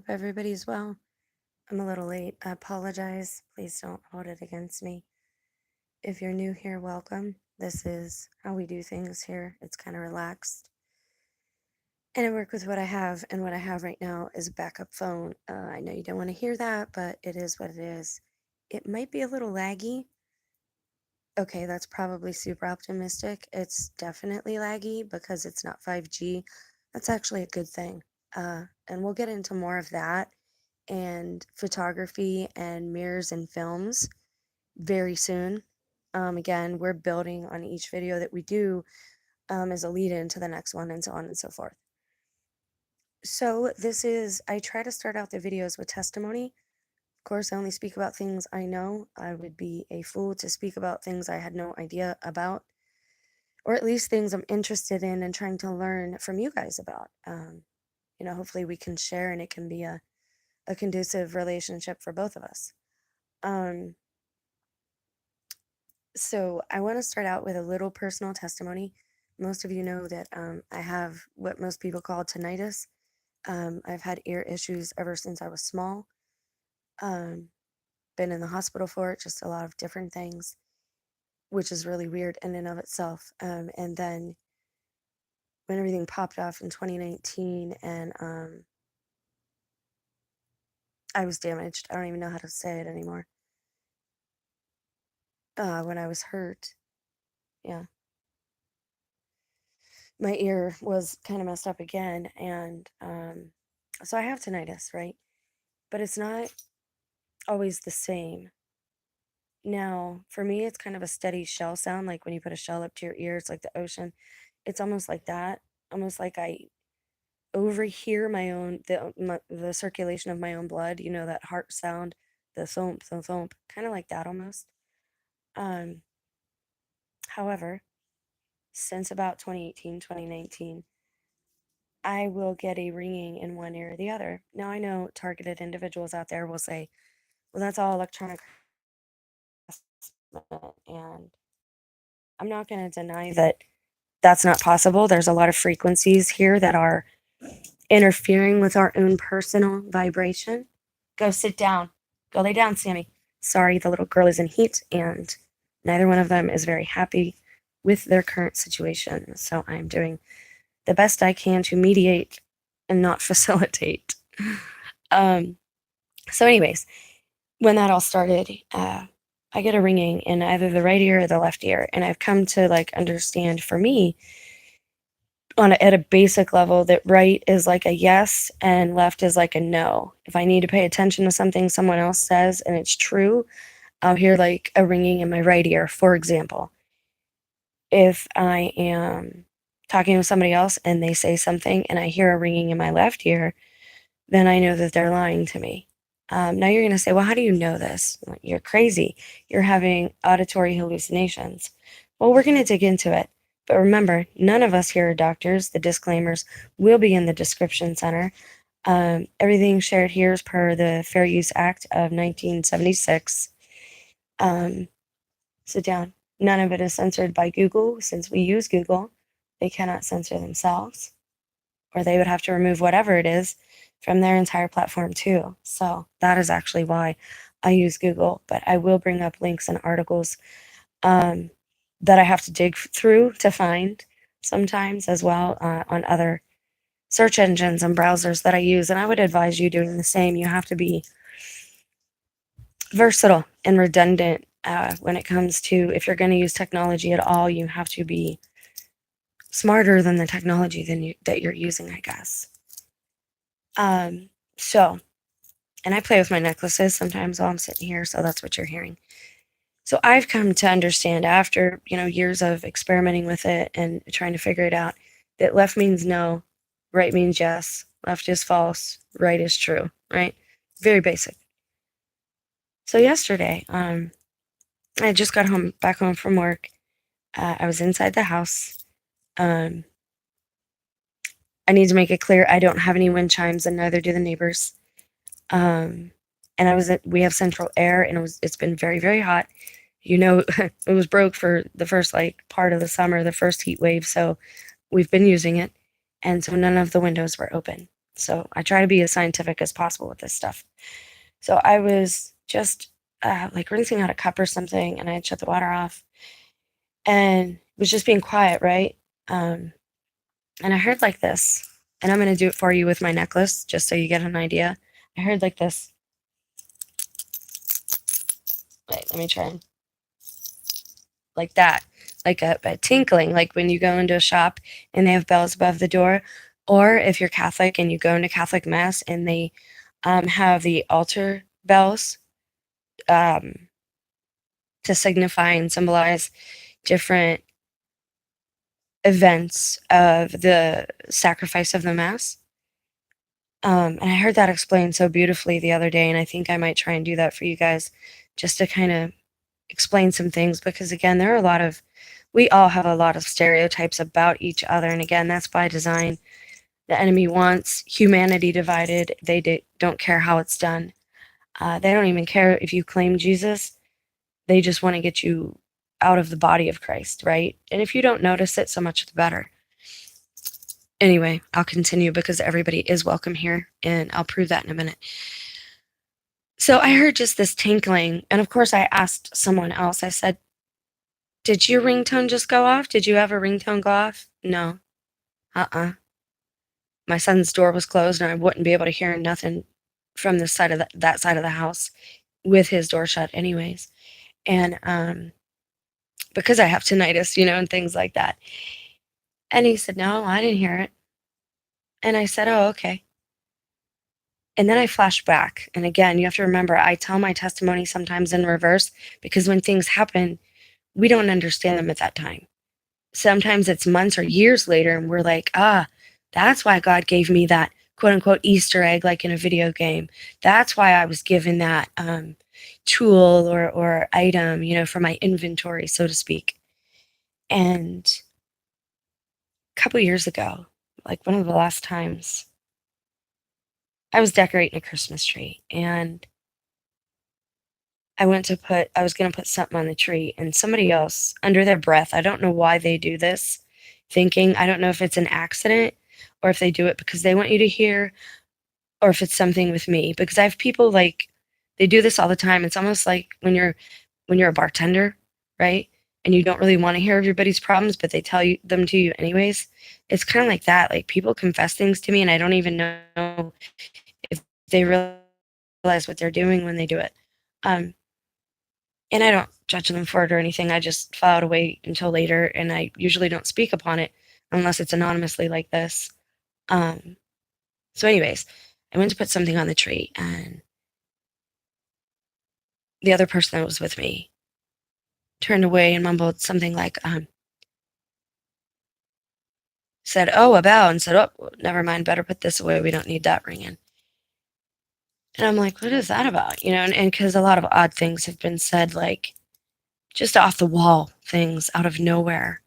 everybody's well. I'm a little late. I apologize. Please don't hold it against me. If you're new here, welcome. This is how we do things here. It's kind of relaxed. And I work with what I have, and what I have right now is a backup phone. I know you don't want to hear that, but it is what it is. It might be a little laggy. Okay, that's probably super optimistic. It's definitely laggy because it's not 5G. That's actually a good thing. And we'll get into more of that and photography and mirrors and films very soon. Again, we're building on each video that we do as a lead in to the next one, and so on and so forth. So I try to start out the videos with testimony. Of course, I only speak about things I know. I would be a fool to speak about things I had no idea about, or at least things I'm interested in and trying to learn from you guys about. Hopefully we can share and it can be a conducive relationship for both of us. So I want to start out with a little personal testimony. Most of you know that I have what most people call tinnitus. I've had ear issues ever since I was small. Been in the hospital for it, just a lot of different things, which is really weird in and of itself. And then when everything popped off in 2019 and I was damaged, I don't even know how to say it anymore. When I was hurt, yeah, my ear was kind of messed up again, and so I have tinnitus, right? But it's not always the same. Now, for me, it's kind of a steady shell sound, like when you put a shell up to your ear, it's like the ocean. It's almost like that, almost like I overhear the circulation of my own blood. You know, that heart sound, the thump, thump, thump, kind of like that almost. However, since about 2018, 2019, I will get a ringing in one ear or the other. Now, I know targeted individuals out there will say, well, that's all electronic harassment, and I'm not going to deny that that's not possible. There's a lot of frequencies here that are interfering with our own personal vibration. Go sit down. Go lay down, Sammy. Sorry, the little girl is in heat, and neither one of them is very happy with their current situation. So I'm doing the best I can to mediate and not facilitate. So anyways, when that all started, I get a ringing in either the right ear or the left ear, and I've come to understand for me at a basic level that right is like a yes and left is like a no. If I need to pay attention to something someone else says and it's true, I'll hear like a ringing in my right ear, for example. If I am talking with somebody else and they say something and I hear a ringing in my left ear, then I know that they're lying to me. Now you're going to say, well, how do you know this? You're crazy. You're having auditory hallucinations. Well, we're going to dig into it. But remember, none of us here are doctors. The disclaimers will be in the description center. Everything shared here is per the Fair Use Act of 1976. Sit down. None of it is censored by Google. Since we use Google, they cannot censor themselves, or they would have to remove whatever it is from their entire platform too. So that is actually why I use Google, but I will bring up links and articles that I have to dig through to find sometimes as well on other search engines and browsers that I use. And I would advise you doing the same. You have to be versatile and redundant when it comes to, if you're going to use technology at all, you have to be smarter than the technology that you're using, I guess. So, and I play with my necklaces sometimes while I'm sitting here, so that's what you're hearing. So I've come to understand after, years of experimenting with it and trying to figure it out, that left means no, right means yes, left is false, right is true, right? Very basic. So yesterday, I just got back home from work. I was inside the house. I need to make it clear, I don't have any wind chimes and neither do the neighbors. And we have central air, and it's been very, very hot. It was broke for the first part of the summer, the first heat wave. So we've been using it. And so none of the windows were open. So I try to be as scientific as possible with this stuff. So I was just like rinsing out a cup or something, and I had shut the water off and was just being quiet, right? Um, and I heard like this, and I'm going to do it for you with my necklace just so you get an idea. I heard like this. Wait, let me try. Like that, like a tinkling, like when you go into a shop and they have bells above the door, or if you're Catholic and you go into Catholic Mass and they have the altar bells um, to signify and symbolize different events of the sacrifice of the Mass. And I heard that explained so beautifully the other day, and I think I might try and do that for you guys just to kind of explain some things because, again, there are a lot of we all have a lot of stereotypes about each other, and again, that's by design. The enemy wants humanity divided. They don't care how it's done. They don't even care if you claim Jesus. They just want to get you out of the body of Christ, right? And if you don't notice it, so much the better. Anyway, I'll continue because everybody is welcome here, and I'll prove that in a minute. So I heard just this tinkling, and of course I asked someone else. I said, "Did your ringtone just go off? Did you have a ringtone go off?" "No." "Uh-uh. My son's door was closed, and I wouldn't be able to hear nothing from this side of that side of the house with his door shut anyways." And because I have tinnitus, and things like that. And he said, "No, I didn't hear it." And I said, "Oh, okay." And then I flashed back. And again, you have to remember, I tell my testimony sometimes in reverse because when things happen, we don't understand them at that time. Sometimes it's months or years later, and we're like, that's why God gave me that quote unquote Easter egg, like in a video game. That's why I was given that tool or item, for my inventory, so to speak. And a couple years ago, like one of the last times, I was decorating a Christmas tree, and I was going to put something on the tree, and somebody else, under their breath, I don't know why they do this, I don't know if it's an accident or if they do it because they want you to hear, or if it's something with me. Because I have people like, they do this all the time. It's almost like when you're a bartender, right? And you don't really want to hear everybody's problems, but they tell you them to you anyways. It's kind of like that. Like people confess things to me, and I don't even know if they realize what they're doing when they do it. Um, and I don't judge them for it or anything. I just file it away until later, and I usually don't speak upon it unless it's anonymously like this. Um, so, anyways, I went to put something on the tree, and the other person that was with me turned away and mumbled something like, said, "Oh, a bell," and said, "Oh, never mind, better put this away. We don't need that ringing." And I'm like, what is that about? And because a lot of odd things have been said, like just off the wall things out of nowhere,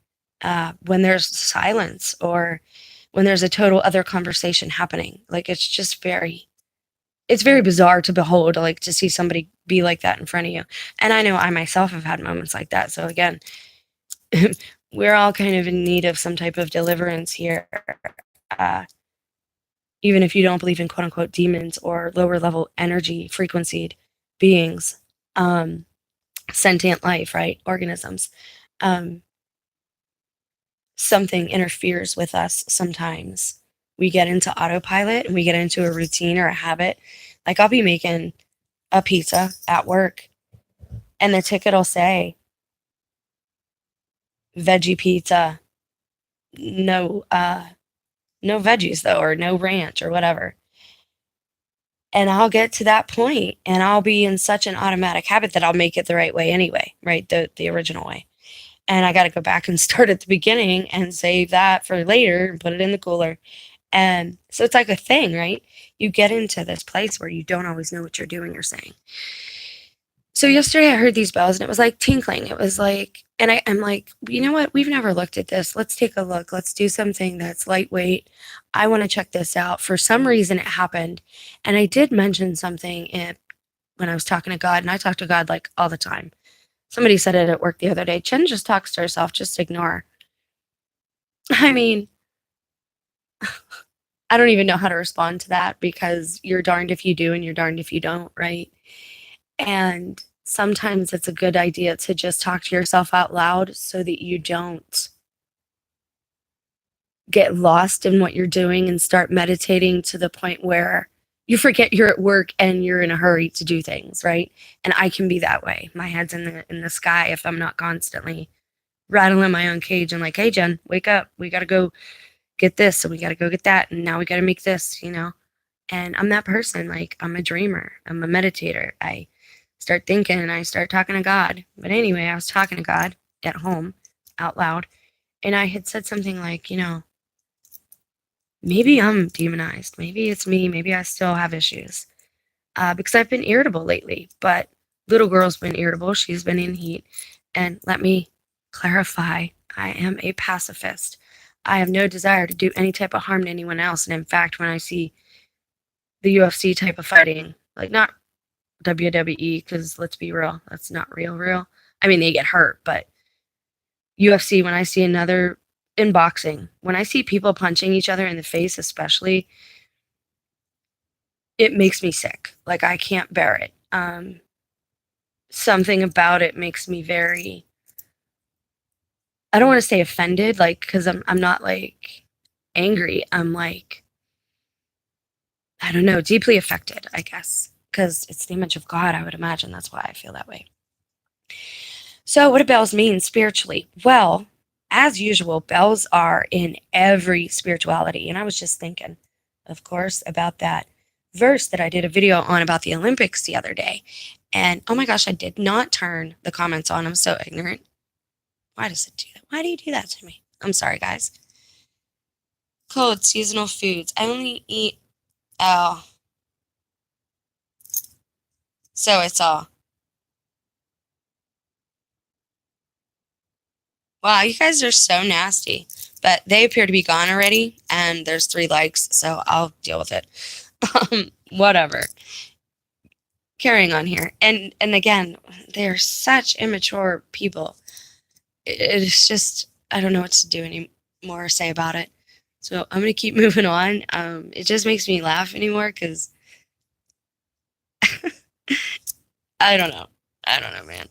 when there's silence or when there's a total other conversation happening. Like it's very bizarre to behold, like to see somebody be like that in front of you. And I know I myself have had moments like that. So again, we're all kind of in need of some type of deliverance here. Uh, Even if you don't believe in quote unquote demons or lower level energy frequencied beings, um, sentient life, right? Organisms. Um, Something interferes with us sometimes. We get into autopilot and we get into a routine or a habit. Like I'll be making a pizza at work and the ticket will say veggie pizza, no no veggies though, or no ranch or whatever. And I'll get to that point and I'll be in such an automatic habit that I'll make it the right way anyway, right? The original way. And I got to go back and start at the beginning and save that for later and put it in the cooler. And so it's like a thing, right? You get into this place where you don't always know what you're doing or saying. So yesterday I heard these bells and it was like tinkling. It was like, and I'm like, you know what? We've never looked at this. Let's take a look. Let's do something that's lightweight. I want to check this out. For some reason it happened. And I did mention something when I was talking to God, and I talk to God like all the time. Somebody said it at work the other day. Jen just talks to herself, just ignore her. I mean, I don't even know how to respond to that, because you're darned if you do and you're darned if you don't, right? And sometimes it's a good idea to just talk to yourself out loud so that you don't get lost in what you're doing and start meditating to the point where you forget you're at work and you're in a hurry to do things, right? And I can be that way. My head's in the sky if I'm not constantly rattling my own cage and like, hey, Jen, wake up. We got to go get this and we got to go get that. And now we got to make this, you know? And I'm that person. Like, I'm a dreamer. I'm a meditator. I start thinking and I start talking to God. But anyway, I was talking to God at home out loud. And I had said something like, maybe I'm demonized. Maybe it's me. Maybe I still have issues. Because I've been irritable lately. But little girl's been irritable. She's been in heat. And let me clarify, I am a pacifist. I have no desire to do any type of harm to anyone else. And in fact, when I see the UFC type of fighting, like not WWE, because let's be real, that's not real. I mean, they get hurt, but UFC, when I see another, in boxing, when I see people punching each other in the face, especially, it makes me sick. Like, I can't bear it. Something about it makes me very, I don't want to say offended, like, because I'm not like angry. I'm like, I don't know, deeply affected, I guess, because it's the image of God. I would imagine that's why I feel that way. So what do bells mean spiritually? Well, as usual, bells are in every spirituality. And I was just thinking, of course, about that verse that I did a video on about the Olympics the other day. And oh my gosh, I did not turn the comments on. I'm so ignorant. Why does it do that? Why do you do that to me? I'm sorry, guys. Code seasonal foods. I only eat, oh. So it's all. Wow, you guys are so nasty. But they appear to be gone already, and there's 3 likes, so I'll deal with it. Whatever. Carrying on here. And again, they're such immature people. It's just, I don't know what to do anymore or say about it. So I'm going to keep moving on. It just makes me laugh anymore because I don't know. I don't know, man.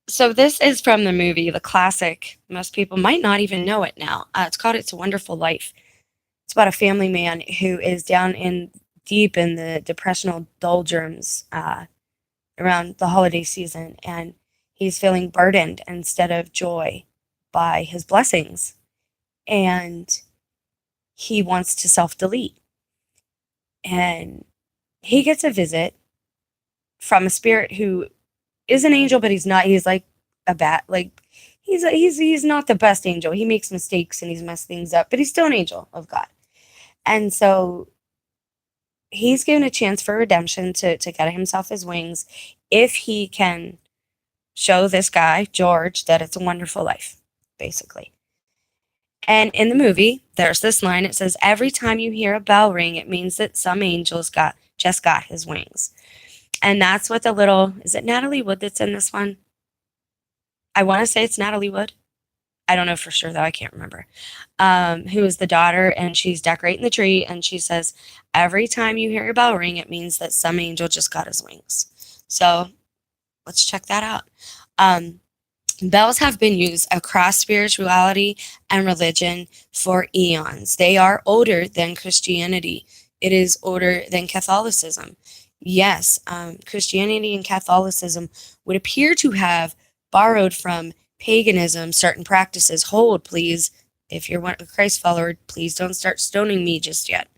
So this is from the movie, the classic. Most people might not even know it now. It's called It's a Wonderful Life. It's about a family man who is down in deep in the depressional doldrums around the holiday season, and he's feeling burdened instead of joy by his blessings, and he wants to self-delete. And he gets a visit from a spirit who is an angel, but he's not. He's like a bat. Like he's not the best angel. He makes mistakes and he's messed things up, but he's still an angel of God. And so he's given a chance for redemption to get himself his wings if he can show this guy, George, that it's a wonderful life, basically. And in the movie, there's this line. It says, every time you hear a bell ring, it means that some angel's just got his wings. And that's what the little, is it Natalie Wood that's in this one? I want to say it's Natalie Wood. I don't know for sure, though. I can't remember. Who is the daughter, and she's decorating the tree, and she says, every time you hear a bell ring, it means that some angel just got his wings. So let's check that out. Bells have been used across spirituality and religion for eons. They are older than Christianity. It is older than Catholicism. Yes, Christianity and Catholicism would appear to have borrowed from paganism certain practices. Hold, please. If you're a Christ follower, please don't start stoning me just yet.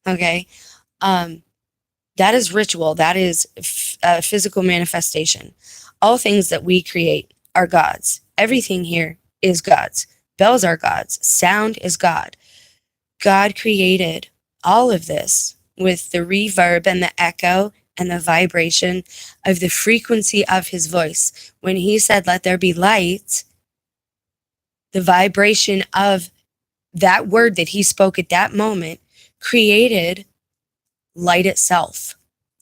Okay? That is ritual. That is a physical manifestation. All things that we create are God's. Everything here is God's. Bells are God's. Sound is God. God created all of this with the reverb and the echo and the vibration of the frequency of his voice. When he said, let there be light, the vibration of that word that he spoke at that moment created light itself.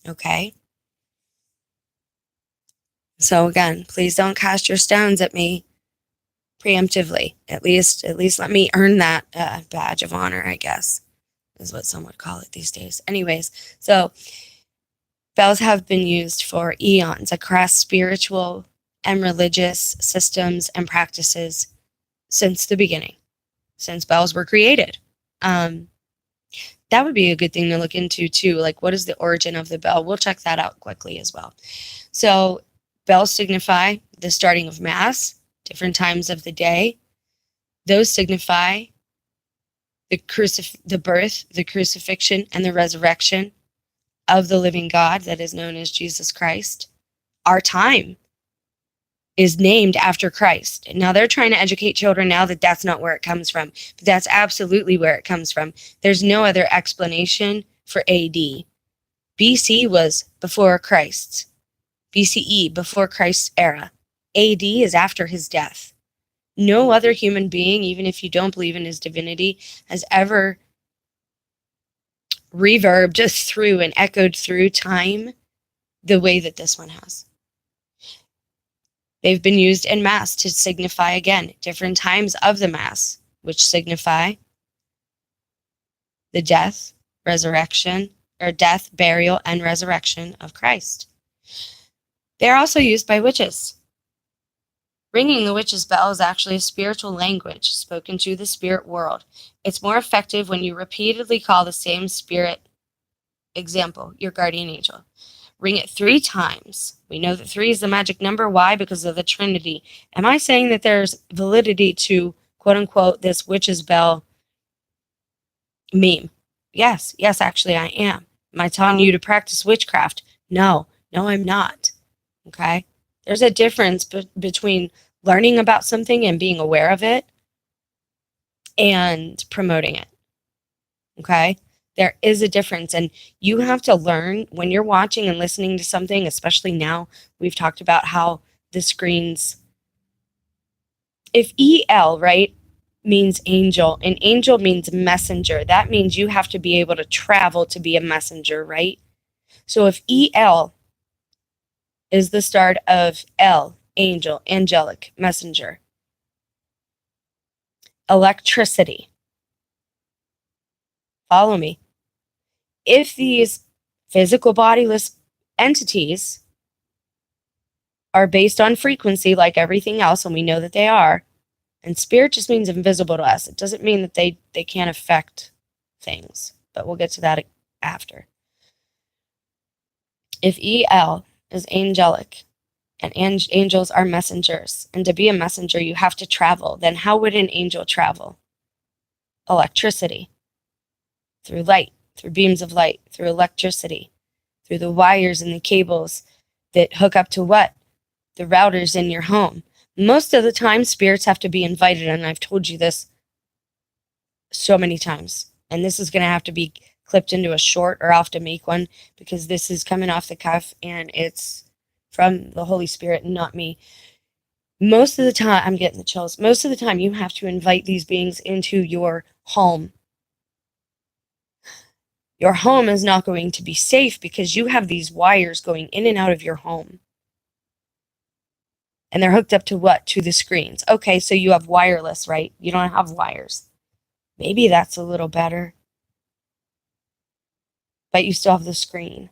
Okay? So again, please don't cast your stones at me preemptively. At least let me earn that badge of honor, I guess. is what some would call it these days. Anyways, so bells have been used for eons across spiritual and religious systems and practices since the beginning, since bells were created. That would be a good thing to look into too. Like, what is the origin of the bell? We'll check that out quickly as well. So, bells signify the starting of Mass, different times of the day. Those signify the birth, the crucifixion, and the resurrection of the living God that is known as Jesus Christ. Our time is named after Christ. Now they're trying to educate children now that that's not where it comes from, but that's absolutely where it comes from. There's no other explanation for AD. BC was before Christ. BCE, before Christ's era. AD is after his death. No other human being, even if you don't believe in his divinity, has ever reverbed through and echoed through time the way that this one has. They've been used in Mass to signify, again, different times of the Mass, which signify the death, resurrection, or death, burial, and resurrection of Christ. They're also used by witches. Ringing the witch's bell is actually a spiritual language spoken to the spirit world. It's more effective when you repeatedly call the same spirit. Example, your guardian angel. Ring it 3 times. We know that 3 is the magic number. Why? Because of the Trinity. Am I saying that there's validity to, quote unquote, this witch's bell meme? Yes, actually I am. Am I telling you to practice witchcraft? No, I'm not. Okay? There's a difference between learning about something and being aware of it and promoting it. Okay? There is a difference, and you have to learn when you're watching and listening to something, especially now. We've talked about how the screens, if EL, right, means angel, and angel means messenger, that means you have to be able to travel to be a messenger, right? So if EL is the start of L, angel, angelic, messenger, electricity, follow me. If these physical bodiless entities are based on frequency like everything else, and we know that they are, and spirit just means invisible to us. It doesn't mean that they can't affect things, but we'll get to that after. If EL is angelic, and angels are messengers, and to be a messenger you have to travel, then how would an angel travel? Electricity, through light, through beams of light, through electricity, through the wires and the cables that hook up to what? The routers in your home. Most of the time, spirits have to be invited, and I've told you this so many times. And this is going to have to be clipped into a short, or I'll have to make one, because this is coming off the cuff, and it's from the Holy Spirit, not me. Most of the time, I'm getting the chills. Most of the time, you have to invite these beings into your home. Your home is not going to be safe because you have these wires going in and out of your home. And they're hooked up to what? To the screens. Okay, so you have wireless, right? You don't have wires. Maybe that's a little better. But you still have the screen.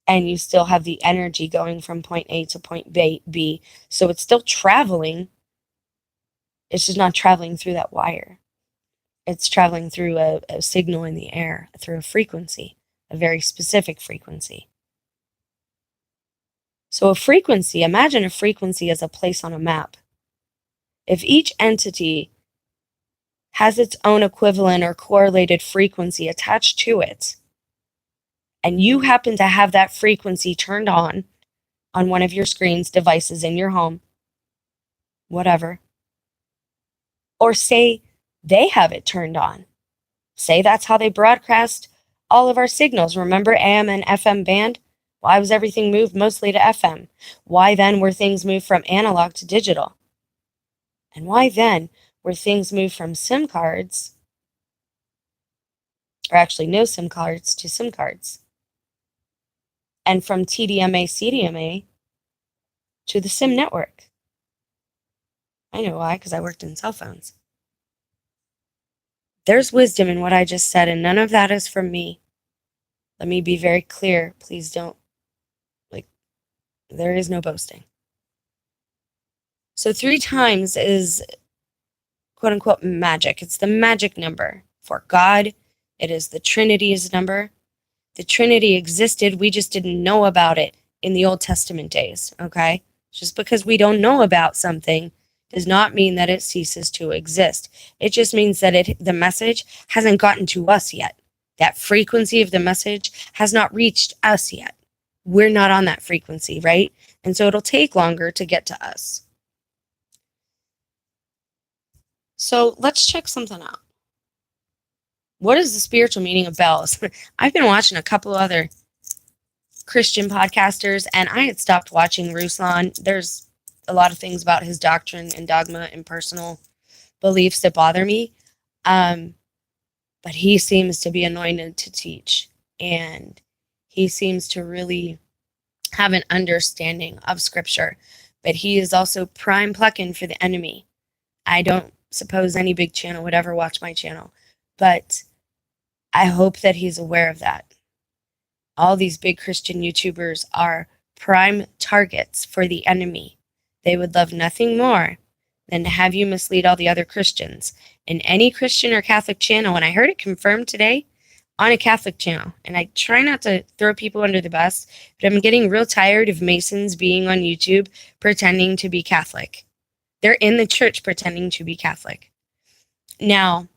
And you still have the energy going from point A to point B. So it's still traveling. It's just not traveling through that wire. It's traveling through a signal in the air, through a frequency, a very specific frequency. So a frequency, imagine a frequency as a place on a map. If each entity has its own equivalent or correlated frequency attached to it, and you happen to have that frequency turned on one of your screens, devices in your home, whatever, or say they have it turned on. Say that's how they broadcast all of our signals. Remember AM and FM band? Why was everything moved mostly to FM? Why then were things moved from analog to digital? And why then were things moved from SIM cards, or actually no SIM cards, to SIM cards? And from TDMA, CDMA to the SIM network? I know why, because I worked in cell phones. There's wisdom in what I just said, and none of that is from me. Let me be very clear. Please don't, there is no boasting. So 3 times is quote unquote magic. It's the magic number for God. It is the Trinity's number. The Trinity existed, we just didn't know about it in the Old Testament days, okay? Just because we don't know about something does not mean that it ceases to exist. It just means that the message hasn't gotten to us yet. That frequency of the message has not reached us yet. We're not on that frequency, right? And so it'll take longer to get to us. So let's check something out. What is the spiritual meaning of bells? I've been watching a couple other Christian podcasters, and I had stopped watching Ruslan. There's a lot of things about his doctrine and dogma and personal beliefs that bother me. But he seems to be anointed to teach, and he seems to really have an understanding of Scripture. But he is also prime plucking for the enemy. I don't suppose any big channel would ever watch my channel, but I hope that he's aware of that. All these big Christian YouTubers are prime targets for the enemy. They would love nothing more than to have you mislead all the other Christians. In any Christian or Catholic channel, and I heard it confirmed today on a Catholic channel, and I try not to throw people under the bus, but I'm getting real tired of Masons being on YouTube pretending to be Catholic. They're in the church pretending to be Catholic. Now,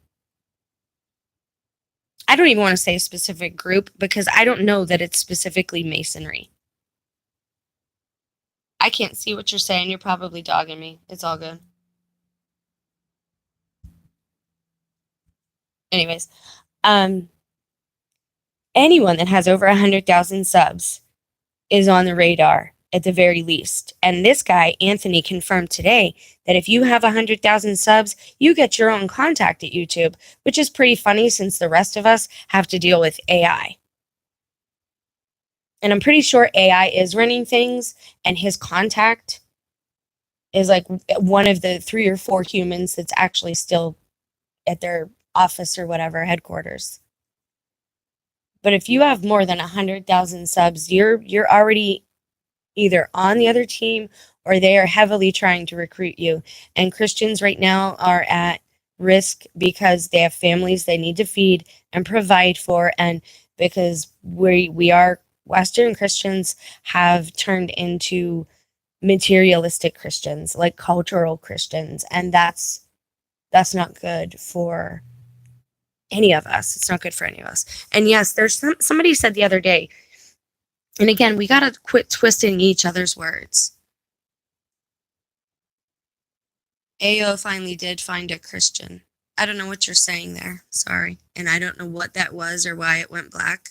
I don't even want to say a specific group because I don't know that it's specifically Masonry. I can't see what you're saying. You're probably dogging me. It's all good. Anyways, anyone that has over 100,000 subs is on the radar at the very least. And this guy, Anthony, confirmed today that if you have 100,000 subs, you get your own contact at YouTube, which is pretty funny since the rest of us have to deal with AI. And I'm pretty sure AI is running things, and his contact is like one of the 3 or 4 humans that's actually still at their office or whatever, headquarters. But if you have more than 100,000 subs, you're already either on the other team or they are heavily trying to recruit you. And Christians right now are at risk because they have families they need to feed and provide for, and because we are Western Christians have turned into materialistic Christians, like cultural Christians, and that's not good for any of us. It's not good for any of us. And yes, there's somebody said the other day, and again, we got to quit twisting each other's words. AO finally did find a Christian. I don't know what you're saying there. Sorry. And I don't know what that was or why it went black.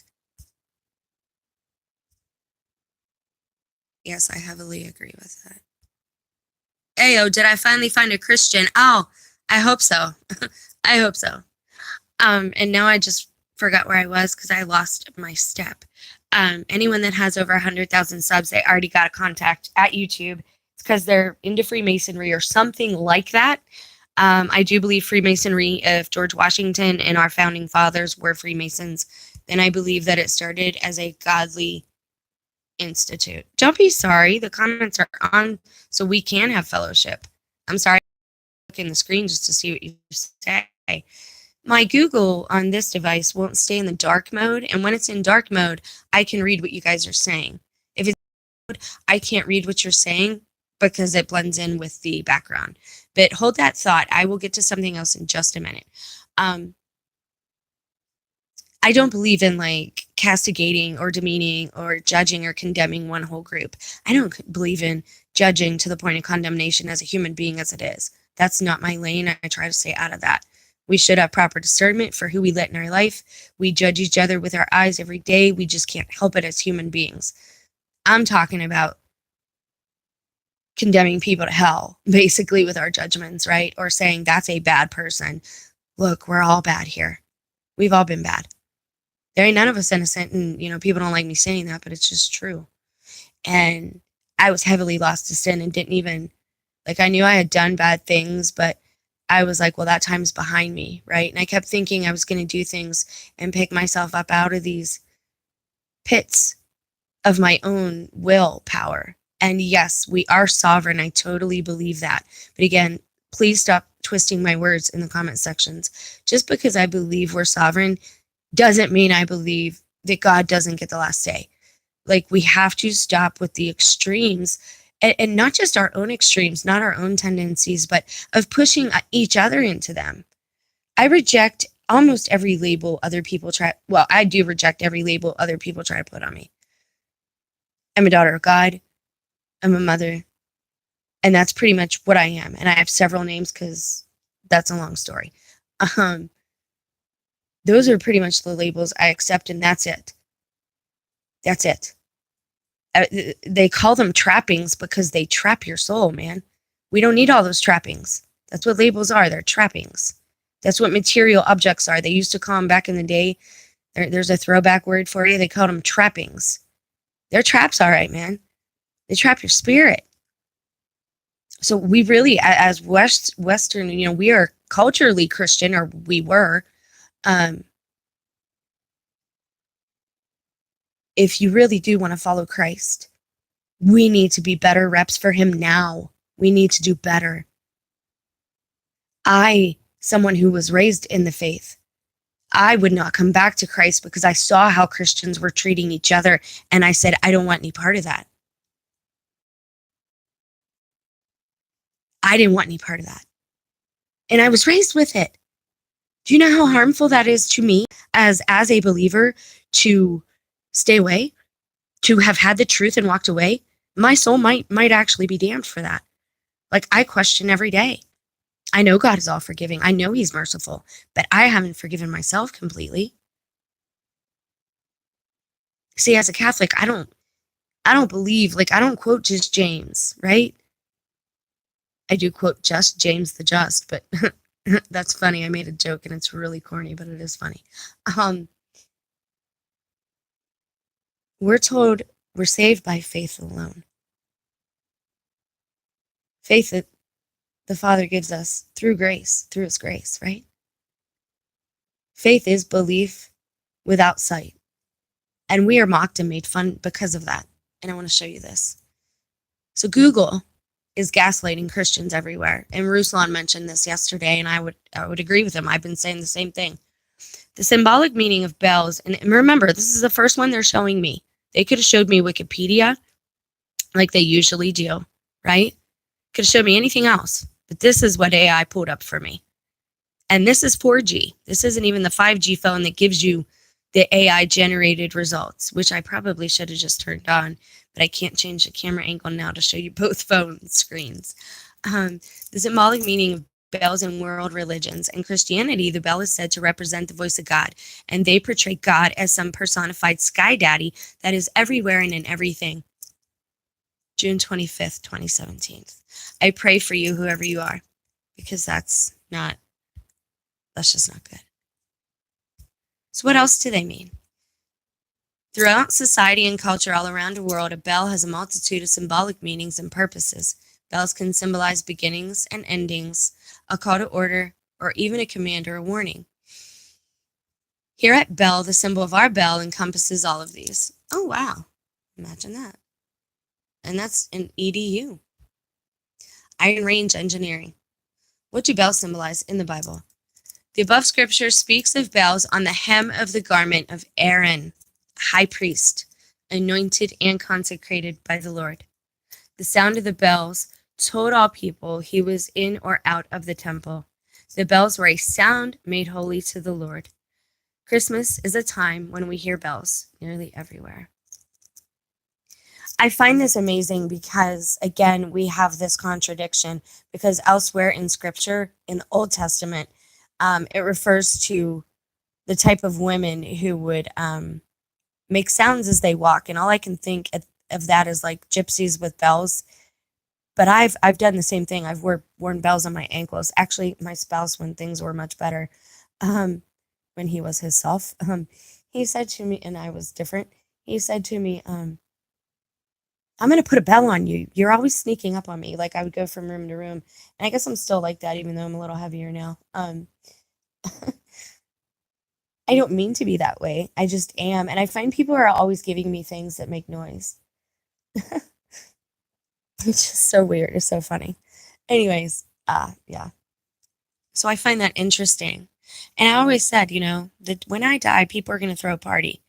Yes, I heavily agree with that. Ayo, did I finally find a Christian? Oh, I hope so. I hope so. And now I just forgot where I was because I lost my step. Anyone that has over 100,000 subs, they already got a contact at YouTube. It's because they're into Freemasonry or something like that. I do believe Freemasonry, if George Washington and our founding fathers were Freemasons, then I believe that it started as a godly institute. Don't be sorry. The comments are on so we can have fellowship. I'm sorry. I'm looking at the screen just to see what you say. My Google on this device won't stay in the dark mode, and when it's in dark mode, I can read what you guys are saying. If it's I can't read what you're saying because it blends in with the background. But hold that thought. I will get to something else in just a minute. I don't believe in like castigating or demeaning or judging or condemning one whole group. I don't believe in judging to the point of condemnation as a human being as it is. That's not my lane. I try to stay out of that. We should have proper discernment for who we let in our life. We judge each other with our eyes every day. We just can't help it as human beings. I'm talking about condemning people to hell, basically, with our judgments, right? Or saying that's a bad person. Look, we're all bad here. We've all been bad. There ain't none of us innocent, and people don't like me saying that, but it's just true. And I was heavily lost to sin and didn't even I knew I had done bad things, but I was like, well, that time's behind me, right? And I kept thinking I was going to do things and pick myself up out of these pits of my own willpower. And yes, we are sovereign. I totally believe that. But again, please stop twisting my words in the comment sections. Just because I believe we're sovereign doesn't mean I believe that God doesn't get the last say. Like, we have to stop with the extremes, and not just our own extremes, not our own tendencies, but of pushing each other into them. I reject almost every label other people try. Well, I do reject every label other people try to put on me. I'm a daughter of God. I'm a mother. And that's pretty much what I am. And I have several names because that's a long story. Those are pretty much the labels I accept, and that's it. That's it. They call them trappings because they trap your soul, man. We don't need all those trappings. That's what labels are. They're trappings. That's what material objects are. They used to call them back in the day. There's a throwback word for you. They called them trappings. They're traps, all right, man. They trap your spirit. So we really, as Western, we are culturally Christian, or we were. If you really do want to follow Christ, we need to be better reps for him now. We need to do better. Someone who was raised in the faith, I would not come back to Christ because I saw how Christians were treating each other, and I said, I don't want any part of that. I didn't want any part of that. And I was raised with it. Do you know how harmful that is to me as a believer to stay away, to have had the truth and walked away? My soul might actually be damned for that. Like, I question every day. I know God is all forgiving. I know he's merciful, but I haven't forgiven myself completely. See, as a Catholic, I don't believe, like, I don't quote just James, right? I do quote just James the Just, but that's funny. I made a joke and it's really corny, but it is funny. We're told we're saved by faith alone. Faith that the Father gives us through grace, through his grace, right? Faith is belief without sight. And we are mocked and made fun because of that. And I want to show you this. So Google is gaslighting Christians everywhere. And Ruslan mentioned this yesterday, and I would agree with him. I've been saying the same thing. The symbolic meaning of bells, and remember, this is the first one they're showing me. They could have showed me Wikipedia, like they usually do, right? Could have showed me anything else. But this is what AI pulled up for me. And this is 4G. This isn't even the 5G phone that gives you the AI generated results, which I probably should have just turned on, but I can't change the camera angle now to show you both phone screens. The symbolic meaning of bells in world religions. In Christianity, the bell is said to represent the voice of God, and they portray God as some personified sky daddy that is everywhere and in everything. June 25th, 2017. I pray for you, whoever you are, because that's just not good. So what else do they mean? Throughout society and culture all around the world, a bell has a multitude of symbolic meanings and purposes. Bells can symbolize beginnings and endings, a call to order, or even a command or a warning. Here at Bell, the symbol of our bell encompasses all of these. Oh, wow. Imagine that. And that's an EDU. Iron Range Engineering. What do bells symbolize in the Bible? The above scripture speaks of bells on the hem of the garment of Aaron, high priest, anointed and consecrated by the Lord. The sound of the bells told all people he was in or out of the temple. The bells were a sound made holy to the Lord. Christmas is a time when we hear bells nearly everywhere. I find this amazing because, again, we have this contradiction because elsewhere in Scripture, in the Old Testament, it refers to the type of women who would make sounds as they walk, and all I can think of that is like gypsies with bells. But I've done the same thing. I've worn bells on my ankles. Actually, my spouse, when things were much better, when he was himself, he said to me, and I was different. He said to me, I'm going to put a bell on you. You're always sneaking up on me. Like I would go from room to room. And I guess I'm still like that, even though I'm a little heavier now. I don't mean to be that way. I just am. And I find people are always giving me things that make noise. It's just so weird. It's so funny. Anyways, yeah. So I find that interesting. And I always said, that when I die, people are going to throw a party.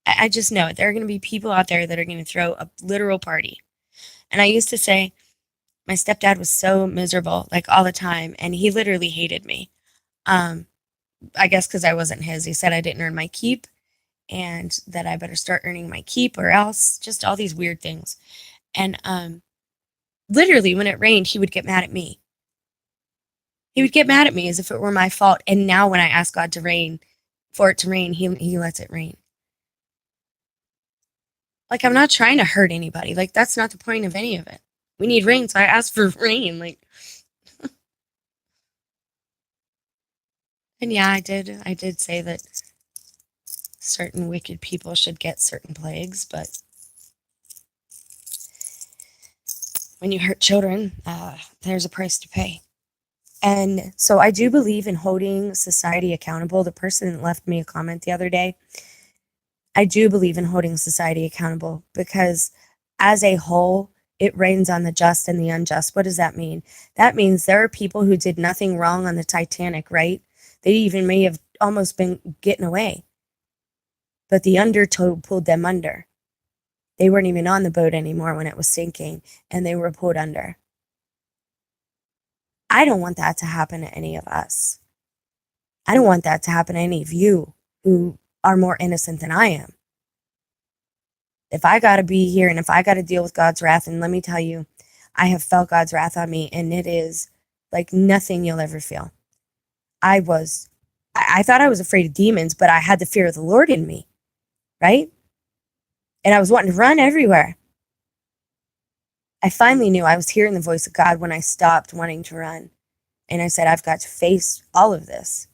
I just know it. There are going to be people out there that are going to throw a literal party. And I used to say, my stepdad was so miserable, like all the time, and he literally hated me. I guess because I wasn't his. He said I didn't earn my keep and that I better start earning my keep or else, just all these weird things. And literally, when it rained, he would get mad at me. He would get mad at me as if it were my fault. And now when I ask God for it to rain, he lets it rain. Like, I'm not trying to hurt anybody. Like, that's not the point of any of it. We need rain, so I asked for rain. Like, and yeah, I did say that certain wicked people should get certain plagues, but when you hurt children, there's a price to pay. And so I do believe in holding society accountable. The person left me a comment the other day. I do believe in holding society accountable because as a whole, it rains on the just and the unjust. What does that mean? That means there are people who did nothing wrong on the Titanic, right? They even may have almost been getting away. But the undertow pulled them under. They weren't even on the boat anymore when it was sinking, and they were pulled under. I don't want that to happen to any of us. I don't want that to happen to any of you who are more innocent than I am. If I got to be here and if I got to deal with God's wrath, and let me tell you, I have felt God's wrath on me, and it is like nothing you'll ever feel. I thought I was afraid of demons, but I had the fear of the Lord in me, right? And I was wanting to run everywhere. I finally knew I was hearing the voice of God when I stopped wanting to run. And I said, I've got to face all of this.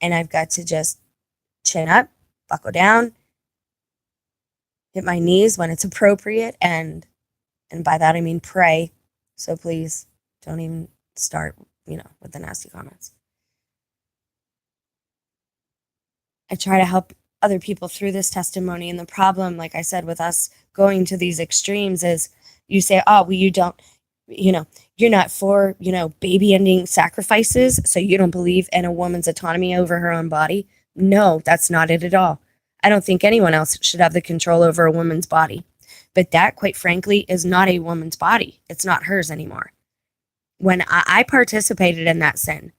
And I've got to just chin up, buckle down, hit my knees when it's appropriate. And by that, I mean pray. So please don't even start, with the nasty comments. I try to help other people through this testimony. And the problem, like I said, with us going to these extremes is you say, oh, well, you don't, you're not for, baby ending sacrifices. So you don't believe in a woman's autonomy over her own body. No, that's not it at all. I don't think anyone else should have the control over a woman's body. But that, quite frankly, is not a woman's body. It's not hers anymore. When I participated in that sin,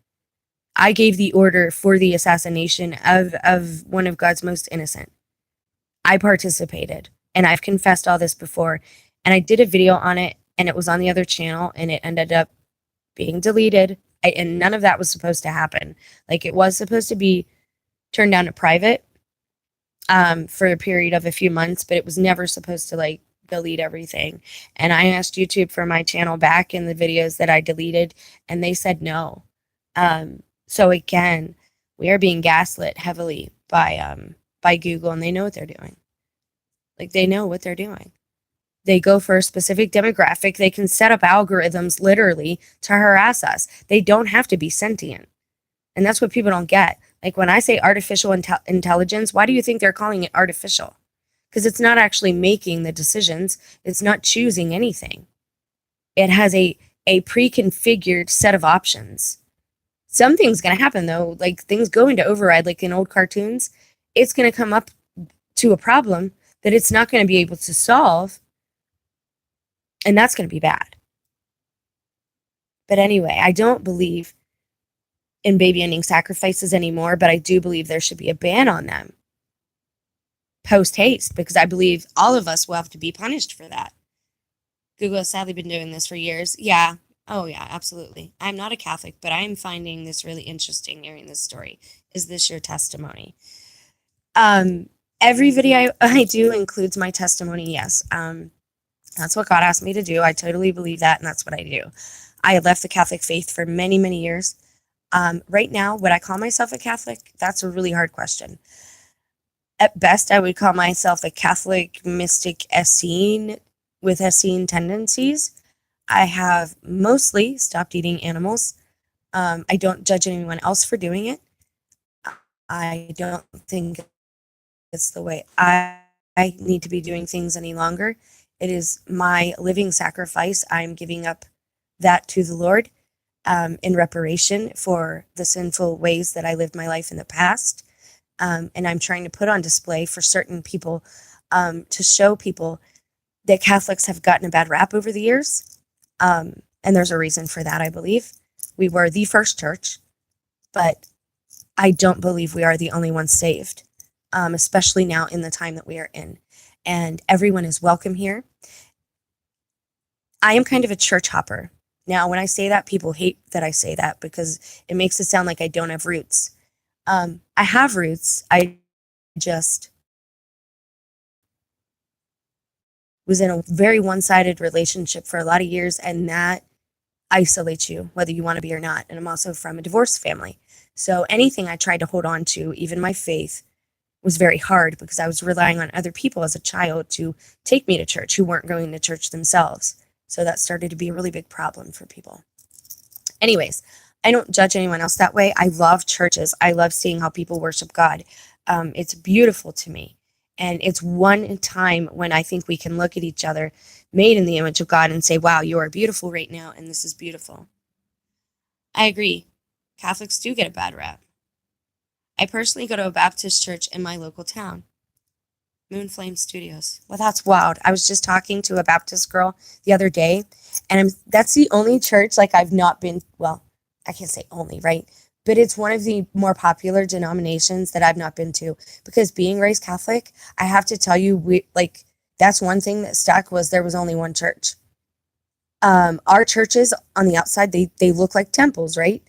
I gave the order for the assassination of one of God's most innocent. I participated, and I've confessed all this before, and I did a video on it, and it was on the other channel, and it ended up being deleted, and none of that was supposed to happen. Like, it was supposed to be turned down to private for a period of a few months, but it was never supposed to, delete everything. And I asked YouTube for my channel back in the videos that I deleted, and they said no. So again, we are being gaslit heavily by Google, and they know what they're doing. Like, they know what they're doing. They go for a specific demographic. They can set up algorithms literally to harass us. They don't have to be sentient. And that's what people don't get. Like, when I say artificial intelligence, why do you think they're calling it artificial? Because it's not actually making the decisions. It's not choosing anything. It has a pre-configured set of options. Something's going to happen, though. Like, things go into override, like in old cartoons. It's going to come up to a problem that it's not going to be able to solve. And that's going to be bad. But anyway, I don't believe in baby ending sacrifices anymore, but I do believe there should be a ban on them post haste, because I believe all of us will have to be punished for that. Google has sadly been doing this for years. Yeah. Oh, yeah, absolutely. I'm not a Catholic, but I'm finding this really interesting hearing this story. Is this your testimony? Every video I do includes my testimony, yes. That's what God asked me to do. I totally believe that, and that's what I do. I had left the Catholic faith for many, many years. Right now, would I call myself a Catholic? That's a really hard question. At best, I would call myself a Catholic mystic Essene with Hessian tendencies. I have mostly stopped eating animals. I don't judge anyone else for doing it. I don't think it's the way I need to be doing things any longer. It is my living sacrifice. I'm giving up that to the Lord in reparation for the sinful ways that I lived my life in the past. And I'm trying to put on display for certain people to show people that Catholics have gotten a bad rap over the years. And there's a reason for that, I believe. We were the first church, but I don't believe we are the only ones saved, especially now in the time that we are in. And everyone is welcome here. I am kind of a church hopper. Now, when I say that, people hate that I say that because it makes it sound like I don't have roots. I have roots. I just was in a very one-sided relationship for a lot of years, and that isolates you, whether you want to be or not. And I'm also from a divorced family. So anything I tried to hold on to, even my faith, was very hard because I was relying on other people as a child to take me to church who weren't going to church themselves. So that started to be a really big problem for people. Anyways, I don't judge anyone else that way. I love churches. I love seeing how people worship God. It's beautiful to me. And it's one time when I think we can look at each other made in the image of God and say, wow, you are beautiful right now, and this is beautiful. I agree. Catholics do get a bad rap. I personally go to a Baptist church in my local town, Moonflame Studios. Well, that's wild. I was just talking to a Baptist girl the other day, and that's the only church like I've not been, well, I can't say only, right? But it's one of the more popular denominations that I've not been to because being raised Catholic, I have to tell you, that's one thing that stuck was there was only one church. Our churches on the outside, they look like temples, right?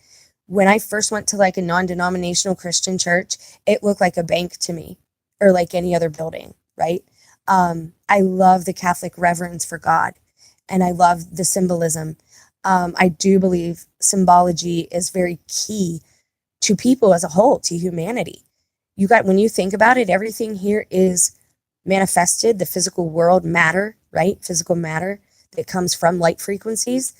When I first went to like a non-denominational Christian church, it looked like a bank to me or like any other building, right? I love the Catholic reverence for God and I love the symbolism. I do believe symbology is very key to people as a whole, to humanity. When you think about it, everything here is manifested, the physical world, matter, right? Physical matter that comes from light frequencies.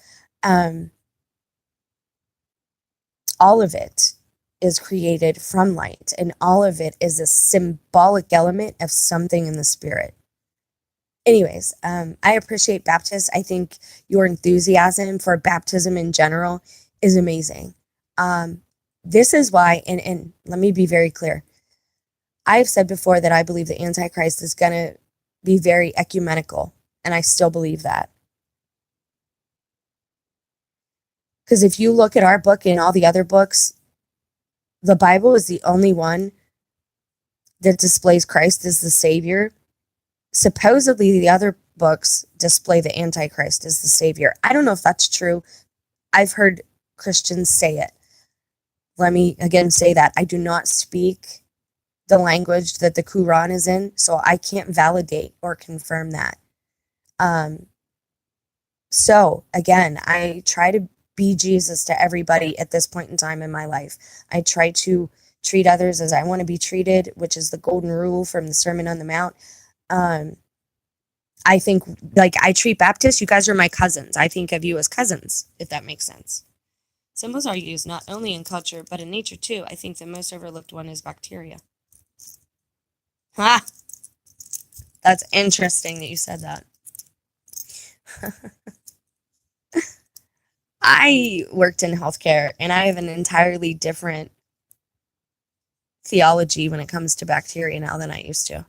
All of it is created from light, and all of it is a symbolic element of something in the spirit. Anyways, I appreciate Baptists. I think your enthusiasm for baptism in general is amazing. This is why, and let me be very clear. I've said before that I believe the Antichrist is going to be very ecumenical, and I still believe that. Because if you look at our book and all the other books, the Bible is the only one that displays Christ as the Savior. Supposedly, the other books display the Antichrist as the Savior. I don't know if that's true. I've heard Christians say it. Let me again say that. I do not speak the language that the Quran is in, so I can't validate or confirm that. So, again, I try to be Jesus to everybody at this point in time in my life. I try to treat others as I want to be treated, which is the golden rule from the Sermon on the Mount. I think, like, I treat Baptists, you guys are my cousins. I think of you as cousins, if that makes sense. Symbols are used not only in culture, but in nature, too. I think the most overlooked one is bacteria. Ha! That's interesting that you said that. I worked in healthcare, and I have an entirely different theology when it comes to bacteria now than I used to.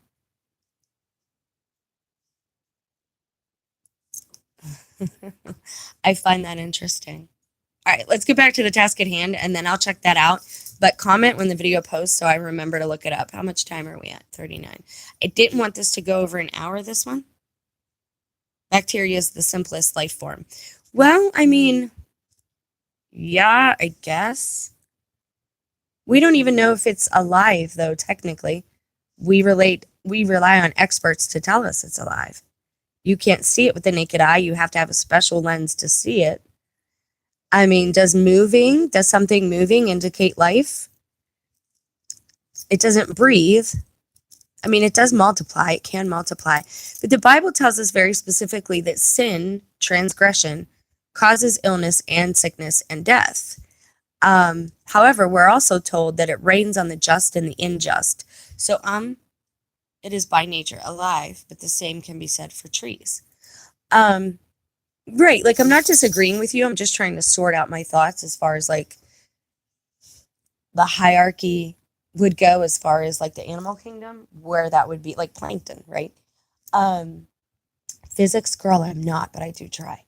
I find that interesting. All right, let's get back to the task at hand, and then I'll check that out. But comment when the video posts so I remember to look it up. How much time are we at? 39. I didn't want this to go over an hour, this one. Bacteria is the simplest life form. Well, I mean, yeah, I guess. We don't even know if it's alive, though, technically. We rely on experts to tell us it's alive. You can't see it with the naked eye. You have to have a special lens to see it. I mean, does something moving indicate life? It doesn't breathe. I mean, it does multiply, it can multiply. But the Bible tells us very specifically that sin, transgression, causes illness and sickness and death. However, we're also told that it rains on the just and the unjust. So it is by nature alive, but the same can be said for trees. Right, like I'm not disagreeing with you. I'm just trying to sort out my thoughts as far as like the hierarchy would go as far as like the animal kingdom, where that would be like plankton, right? Physics girl, I'm not, but I do try.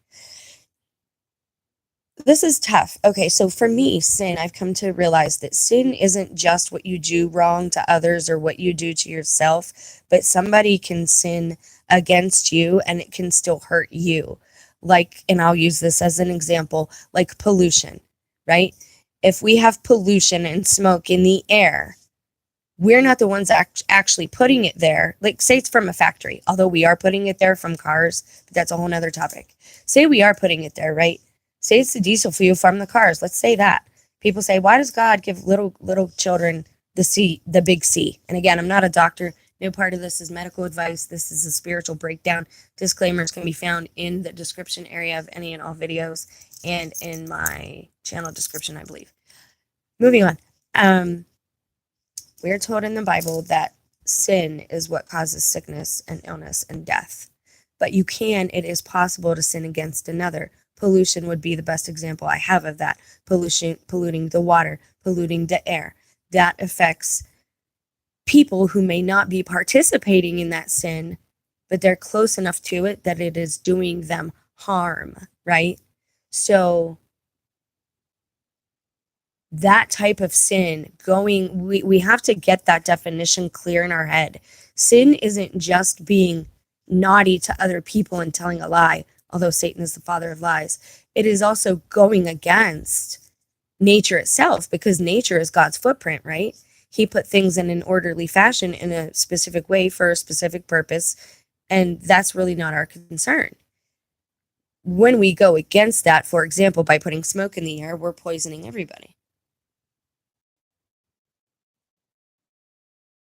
This is tough. Okay, so for me, sin, I've come to realize that sin isn't just what you do wrong to others or what you do to yourself, but somebody can sin against you and it can still hurt you. Like, and I'll use this as an example, like pollution, right? If we have pollution and smoke in the air, we're not the ones actually putting it there. Like, say it's from a factory, although we are putting it there from cars, but that's a whole nother topic. Say we are putting it there, right? Say it's the diesel fuel from the cars. Let's say that. People say, why does God give little children the big C? And again, I'm not a doctor. No part of this is medical advice. This is a spiritual breakdown. Disclaimers can be found in the description area of any and all videos and in my channel description, I believe. Moving on. We are told in the Bible that sin is what causes sickness and illness and death. But it is possible to sin against another. Pollution would be the best example I have of that. Polluting the water, polluting the air. That affects people who may not be participating in that sin, but they're close enough to it that it is doing them harm, right? So that type of sin we have to get that definition clear in our head. Sin isn't just being naughty to other people and telling a lie, although Satan is the father of lies. It is also going against nature itself, because nature is God's footprint, right? He put things in an orderly fashion in a specific way for a specific purpose, and that's really not our concern. When we go against that, for example, by putting smoke in the air, we're poisoning everybody.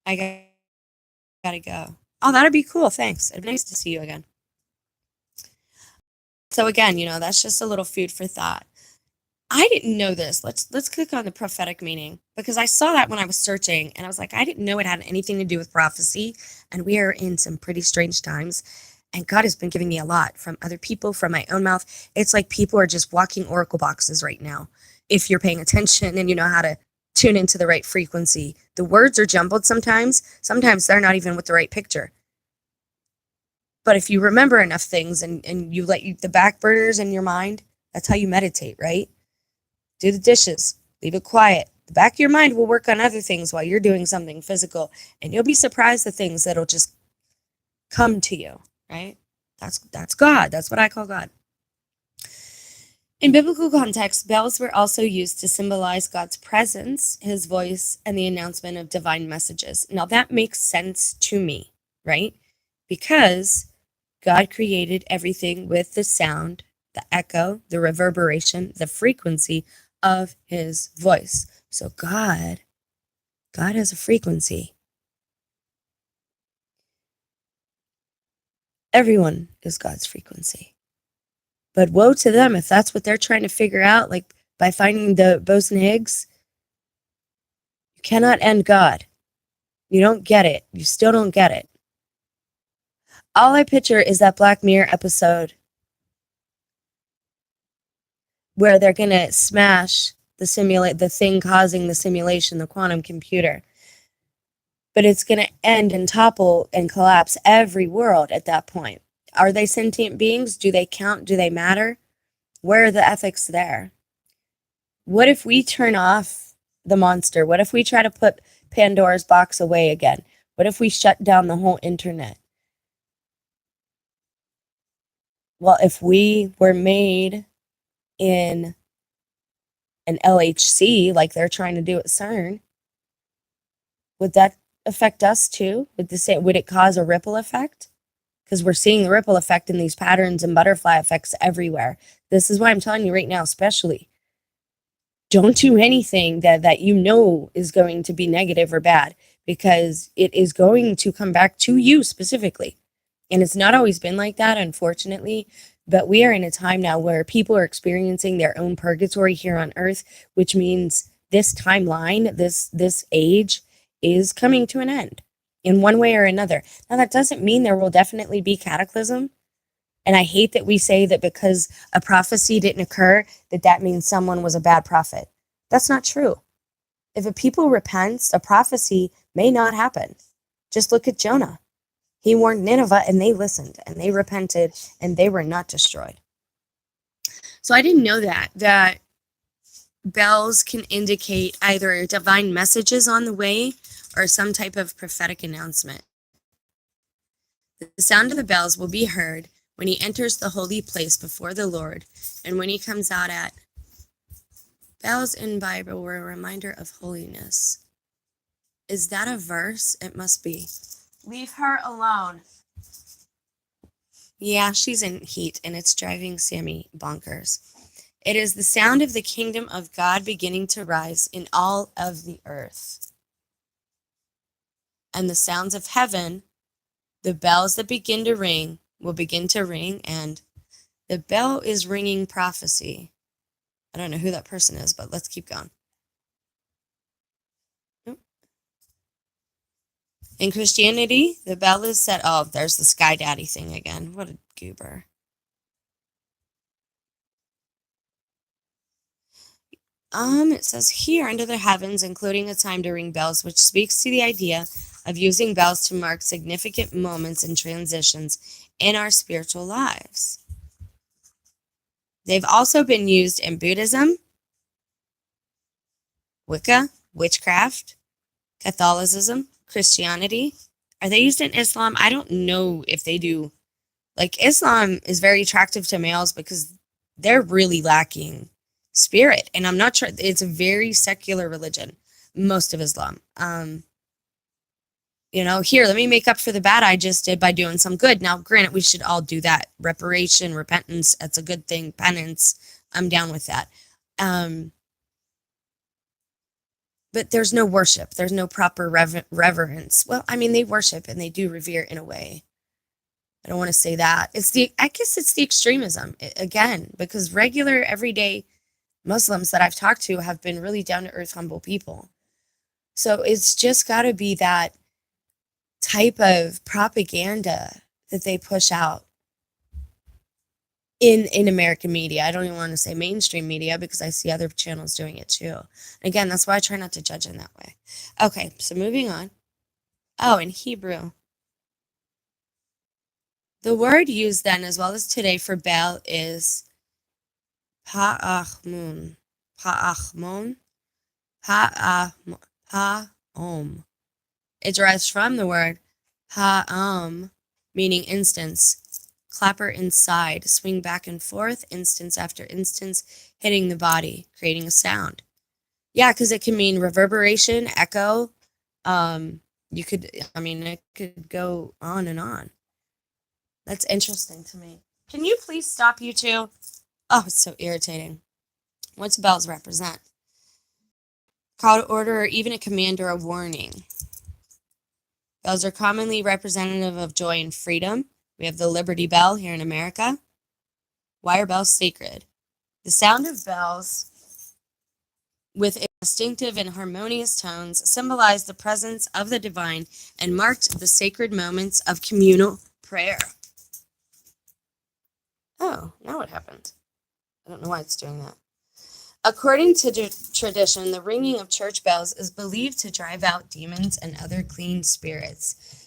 I gotta go. Oh, that'd be cool. Thanks. It'd be nice to see you again. So again, that's just a little food for thought. I didn't know this. Let's click on the prophetic meaning, because I saw that when I was searching and I was like, I didn't know it had anything to do with prophecy, and we are in some pretty strange times. And God has been giving me a lot from other people, from my own mouth. It's like people are just walking oracle boxes right now. If you're paying attention and you know how to tune into the right frequency. The words are jumbled sometimes. Sometimes they're not even with the right picture. But if you remember enough things and you let the back burners in your mind, that's how you meditate, right? Do the dishes. Leave it quiet. The back of your mind will work on other things while you're doing something physical. And you'll be surprised at things that'll just come to you, right? That's God. That's what I call God. In biblical context, bells were also used to symbolize God's presence, his voice, and the announcement of divine messages. Now that makes sense to me, right? Because God created everything with the sound, the echo, the reverberation, the frequency of his voice. So God has a frequency. Everyone is God's frequency. But woe to them if that's what they're trying to figure out, like by finding the boson Higgs. You cannot end God. You don't get it. You still don't get it. All I picture is that Black Mirror episode where they're going to smash the thing causing the simulation, the quantum computer. But it's going to end and topple and collapse every world at that point. Are they sentient beings? Do they count? Do they matter? Where are the ethics there? What if we turn off the monster? What if we try to put Pandora's box away again? What if we shut down the whole internet? Well, if we were made in an LHC like they're trying to do at CERN, would that affect us too? Would it cause a ripple effect? Because we're seeing the ripple effect in these patterns and butterfly effects everywhere. This is why I'm telling you right now, especially, don't do anything that you know is going to be negative or bad, because it is going to come back to you specifically. And it's not always been like that, unfortunately, but we are in a time now where people are experiencing their own purgatory here on earth, which means this timeline, this age is coming to an end in one way or another. Now, that doesn't mean there will definitely be cataclysm. And I hate that we say that because a prophecy didn't occur, that means someone was a bad prophet. That's not true. If a people repents, a prophecy may not happen. Just look at Jonah. He warned Nineveh and they listened and they repented and they were not destroyed. So I didn't know that bells can indicate either divine messages on the way or some type of prophetic announcement. The sound of the bells will be heard when he enters the holy place before the Lord, and when he comes out at bells in Bible were a reminder of holiness. Is that a verse? It must be. Leave her alone. Yeah, she's in heat, and it's driving Sammy bonkers. It is the sound of the kingdom of God beginning to rise in all of the earth. And the sounds of heaven, the bells that begin to ring, will begin to ring, and the bell is ringing prophecy. I don't know who that person is, but let's keep going. In Christianity, the bell is set. Oh, there's the Sky Daddy thing again. What a goober. It says here under the heavens, including a time to ring bells, which speaks to the idea of using bells to mark significant moments and transitions in our spiritual lives. They've also been used in Buddhism, Wicca, witchcraft, Catholicism, Christianity. Are they used in Islam? I don't know if they do. Like, Islam is very attractive to males because they're really lacking spirit. And I'm not sure. It's a very secular religion, most of Islam. Here, let me make up for the bad I just did by doing some good. Now, granted, we should all do that. Reparation, repentance, that's a good thing. Penance, I'm down with that. But there's no worship. There's no proper reverence. Well, I mean, they worship and they do revere in a way. I don't want to say that. I guess it's the extremism, again, because regular, everyday Muslims that I've talked to have been really down-to-earth, humble people. So it's just got to be that type of propaganda that they push out in American media. I don't even want to say mainstream media because I see other channels doing it too. Again, that's why I try not to judge in that way. Okay, so moving on. Oh, in Hebrew. The word used then as well as today for bell is pa'achmun. Pa'achmon. Pa'om. It derives from the word pa'am, meaning instance. Clapper inside, swing back and forth, instance after instance, hitting the body, creating a sound. Yeah, because it can mean reverberation, echo. It could go on and on. That's interesting to me. Can you please stop, you two? Oh, it's so irritating. What's bells represent? Call to order or even a command or a warning. Bells are commonly representative of joy and freedom. We have the Liberty Bell here in America. Why are bells sacred? The sound of bells with distinctive and harmonious tones symbolized the presence of the divine and marked the sacred moments of communal prayer. Oh, now what happened? I don't know why it's doing that. According to tradition, the ringing of church bells is believed to drive out demons and other clean spirits.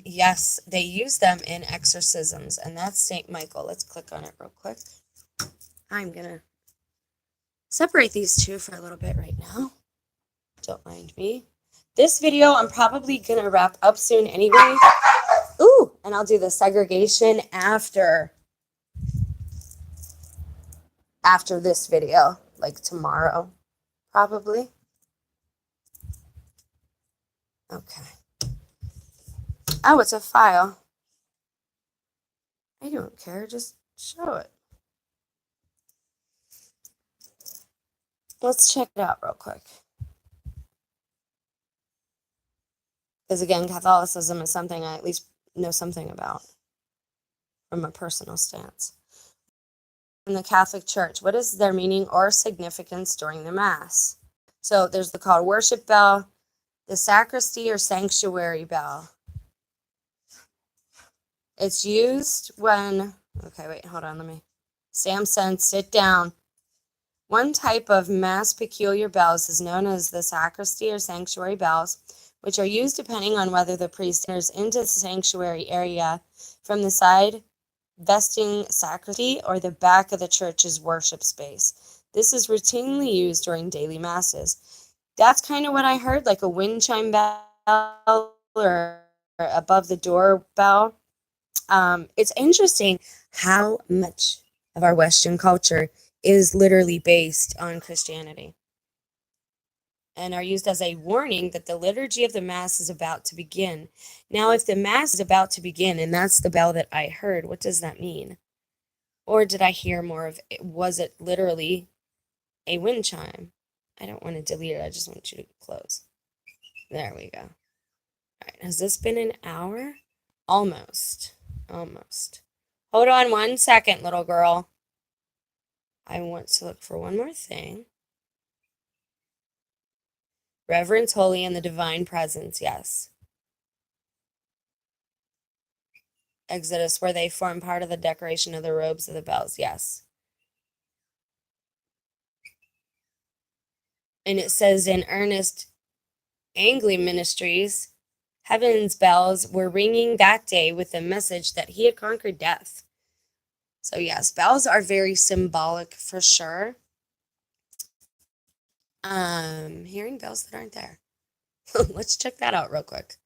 Yes, they use them in exorcisms, and that's St. Michael. Let's click on it real quick. I'm going to separate these two for a little bit right now. Don't mind me. This video I'm probably going to wrap up soon anyway. Ooh, and I'll do the segregation after this video, like tomorrow, probably. Okay. Oh, it's a file. I don't care, just show it. Let's check it out real quick. Because again, Catholicism is something I at least know something about from a personal stance. In the Catholic Church, what is their meaning or significance during the Mass? So there's the called worship bell, the sacristy or sanctuary bell. It's used when, okay, wait, hold on, Samson, sit down. One type of Mass peculiar bells is known as the sacristy or sanctuary bells, which are used depending on whether the priest enters into the sanctuary area from the side vesting sacristy or the back of the church's worship space. This is routinely used during daily masses. That's kind of what I heard, like a wind chime bell or above the door bell. It's interesting how much of our Western culture is literally based on Christianity and are used as a warning that the liturgy of the Mass is about to begin. Now, if the Mass is about to begin and that's the bell that I heard, what does that mean? Or did I hear more of it? Was it literally a wind chime? I don't want to delete it. I just want you to close. There we go. All right. Has this been an hour? Almost. Hold on 1 second, little girl. I want to look for one more thing. Reverence holy and the divine presence, yes. Exodus, where they form part of the decoration of the robes of the bells, yes. And it says in Ernest Anglian Ministries, heaven's bells were ringing that day with the message that he had conquered death. So yes, bells are very symbolic for sure. Hearing bells that aren't there. Let's check that out real quick.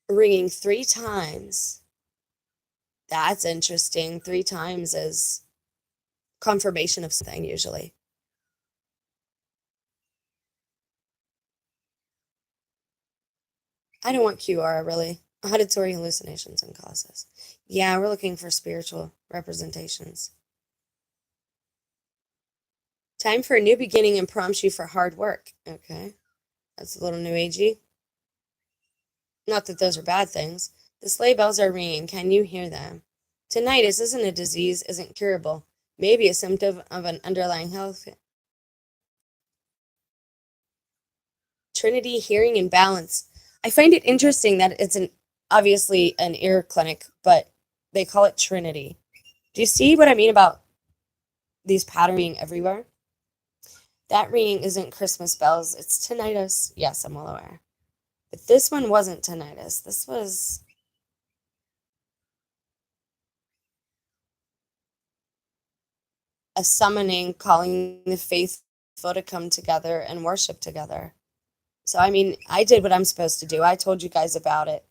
Ringing 3 times. That's interesting. 3 times is confirmation of something usually. I don't want QR really. Auditory hallucinations and causes. Yeah, we're looking for spiritual representations. Time for a new beginning and prompts you for hard work. Okay. That's a little new agey. Not that those are bad things. The sleigh bells are ringing. Can you hear them? Tinnitus isn't a disease, isn't curable. Maybe a symptom of an underlying health. Trinity, hearing, and balance. I find it interesting that it's obviously an ear clinic, but they call it Trinity. Do you see what I mean about these patterns being everywhere? That ringing isn't Christmas bells, it's tinnitus. Yes, I'm well aware. But this one wasn't tinnitus. This was a summoning, calling the faithful to come together and worship together. So, I mean, I did what I'm supposed to do. I told you guys about it.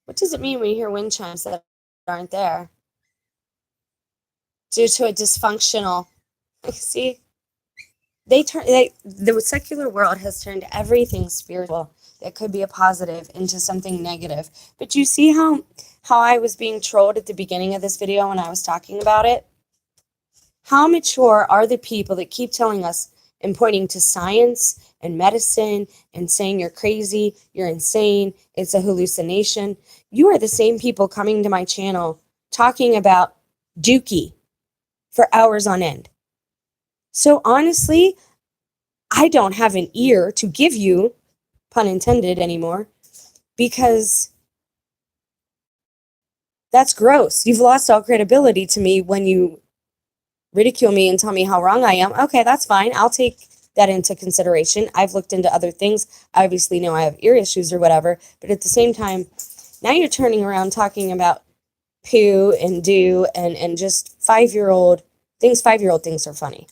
What does it mean when you hear wind chimes that aren't there? Due to a dysfunctional, see, the secular world has turned everything spiritual that could be a positive into something negative. But you see how I was being trolled at the beginning of this video when I was talking about it? How mature are the people that keep telling us and pointing to science and medicine and saying you're crazy, you're insane, it's a hallucination? You are the same people coming to my channel talking about Dookie for hours on end. So honestly, I don't have an ear to give you, pun intended, anymore, because that's gross. You've lost all credibility to me when you ridicule me and tell me how wrong I am. Okay, that's fine. I'll take that into consideration. I've looked into other things. I obviously know I have ear issues or whatever, but at the same time, now you're turning around talking about poo and do and just 5-year-old things. 5-year-old things are funny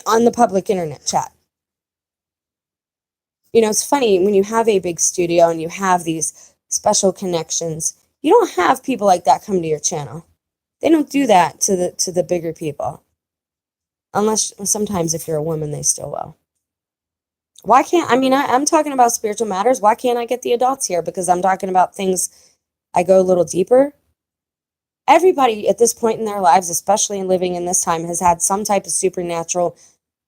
on the public internet chat. You know, it's funny when you have a big studio and you have these special connections, you don't have people like that come to your channel. They don't do that to the bigger people. Unless sometimes if you're a woman, they still will. Why can't, I mean, I'm talking about spiritual matters. Why can't I get the adults here? Because I'm talking about things I go a little deeper. Everybody at this point in their lives, especially in living in this time, has had some type of supernatural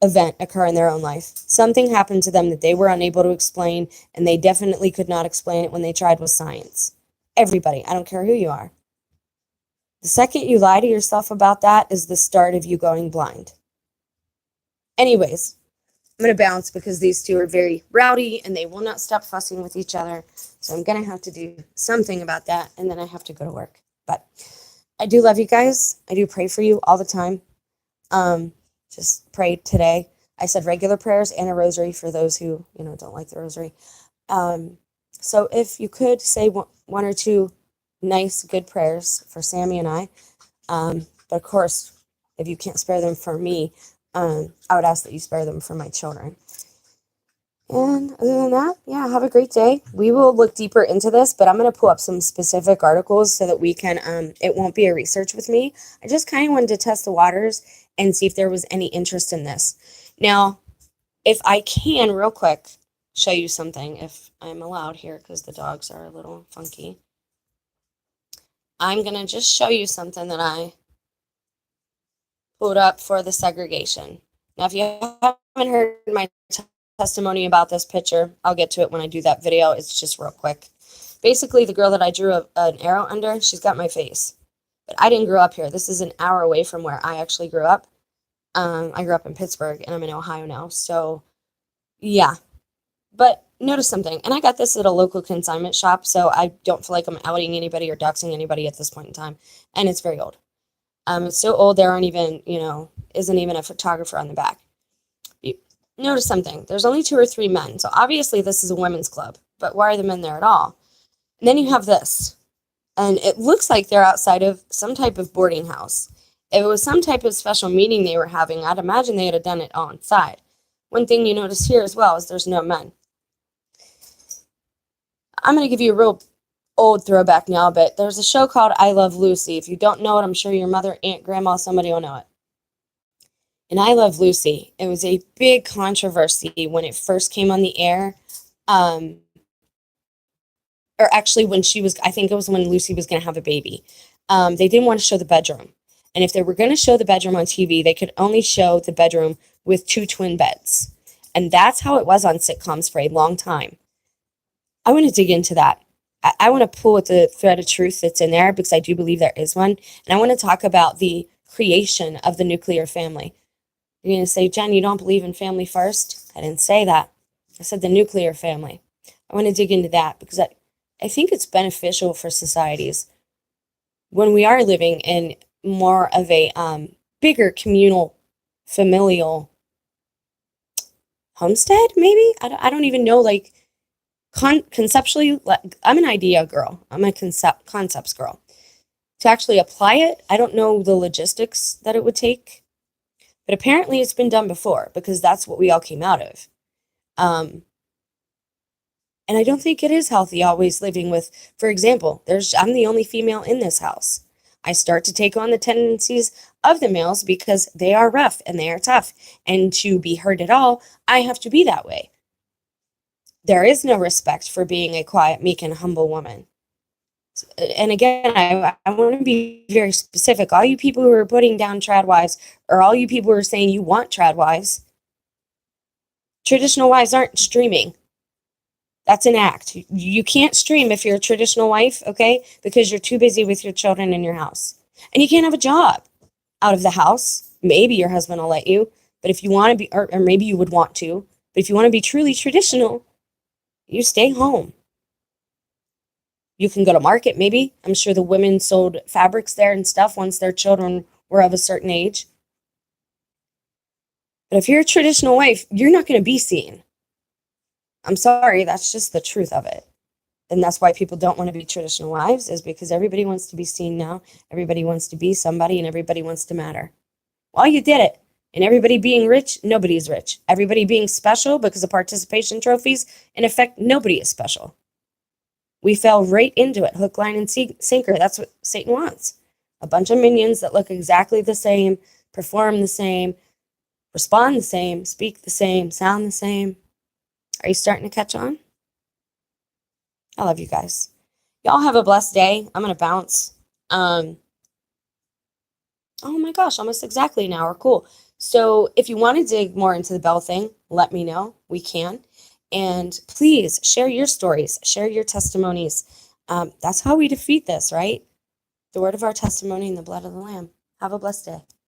event occur in their own life. Something happened to them that they were unable to explain, and they definitely could not explain it when they tried with science. Everybody, I don't care who you are. The second you lie to yourself about that is the start of you going blind. Anyways, I'm going to bounce because these two are very rowdy and they will not stop fussing with each other. So I'm going to have to do something about that, and then I have to go to work. But I do love you guys. I do pray for you all the time. Just pray today. I said regular prayers and a rosary for those who, don't like the rosary. So if you could say one or two nice, good prayers for Sammy and I. But of course, if you can't spare them for me, I would ask that you spare them for my children. And other than that, yeah, have a great day. We will look deeper into this, but I'm going to pull up some specific articles so that we can, it won't be a research with me. I just kind of wanted to test the waters and see if there was any interest in this. Now, if I can, real quick, show you something, if I'm allowed here, because the dogs are a little funky. I'm going to just show you something that I pulled up for the segregation. Now, if you haven't heard my testimony about this picture, I'll get to it when I do that video. It's just real quick. Basically, the girl that I drew an arrow under, she's got my face. But I didn't grow up here. This is an hour away from where I actually grew up. I grew up in Pittsburgh, and I'm in Ohio now. So, yeah. But notice something. And I got this at a local consignment shop, so I don't feel like I'm outing anybody or doxing anybody at this point in time. And it's very old. It's so old there aren't even, isn't even a photographer on the back. Notice something. There's only 2 or 3 men. So obviously this is a women's club. But why are the men there at all? And then you have this. And it looks like they're outside of some type of boarding house. If it was some type of special meeting they were having, I'd imagine they would have done it on inside. One thing you notice here as well is there's no men. I'm going to give you a real old throwback now, but there's a show called I Love Lucy. If you don't know it, I'm sure your mother, aunt, grandma, somebody will know it. And I Love Lucy, it was a big controversy when it first came on the air. Or actually when I think it was when Lucy was going to have a baby. They didn't want to show the bedroom. And if they were going to show the bedroom on TV, they could only show the bedroom with 2 twin beds. And that's how it was on sitcoms for a long time. I want to dig into that. I want to pull at the thread of truth that's in there because I do believe there is one. And I want to talk about the creation of the nuclear family. You're going to say, Jen, you don't believe in family first? I didn't say that. I said the nuclear family. I want to dig into that because I think it's beneficial for societies when we are living in more of a bigger communal, familial homestead, maybe? I don't even know, like, conceptually, like, I'm an idea girl. I'm a concepts girl. To actually apply it, I don't know the logistics that it would take. But apparently it's been done before because that's what we all came out of. And I don't think it is healthy always living with, for example, I'm the only female in this house. I start to take on the tendencies of the males because they are rough and they are tough. And to be heard at all, I have to be that way. There is no respect for being a quiet, meek, and humble woman. And again, I want to be very specific. All you people who are putting down trad wives, or all you people who are saying you want trad wives, traditional wives aren't streaming. That's an act. You can't stream if you're a traditional wife, okay? Because you're too busy with your children in your house. And you can't have a job out of the house. Maybe your husband will let you, but if you want to be, or maybe you would want to, but if you want to be truly traditional, you stay home. You can go to market, maybe. I'm sure the women sold fabrics there and stuff once their children were of a certain age. But if you're a traditional wife, you're not going to be seen. I'm sorry, that's just the truth of it. And that's why people don't want to be traditional wives, is because everybody wants to be seen now. Everybody wants to be somebody and everybody wants to matter. Well, you did it. And everybody being rich, nobody's rich. Everybody being special because of participation trophies, in effect, nobody is special. We fell right into it, hook, line, and sinker. That's what Satan wants. A bunch of minions that look exactly the same, perform the same, respond the same, speak the same, sound the same. Are you starting to catch on? I love you guys. Y'all have a blessed day. I'm going to bounce. Oh my gosh, almost exactly an hour. Cool. So if you want to dig more into the bell thing, let me know. We can. And please share your stories, share your testimonies. That's how we defeat this, right? The word of our testimony and the blood of the Lamb. Have a blessed day.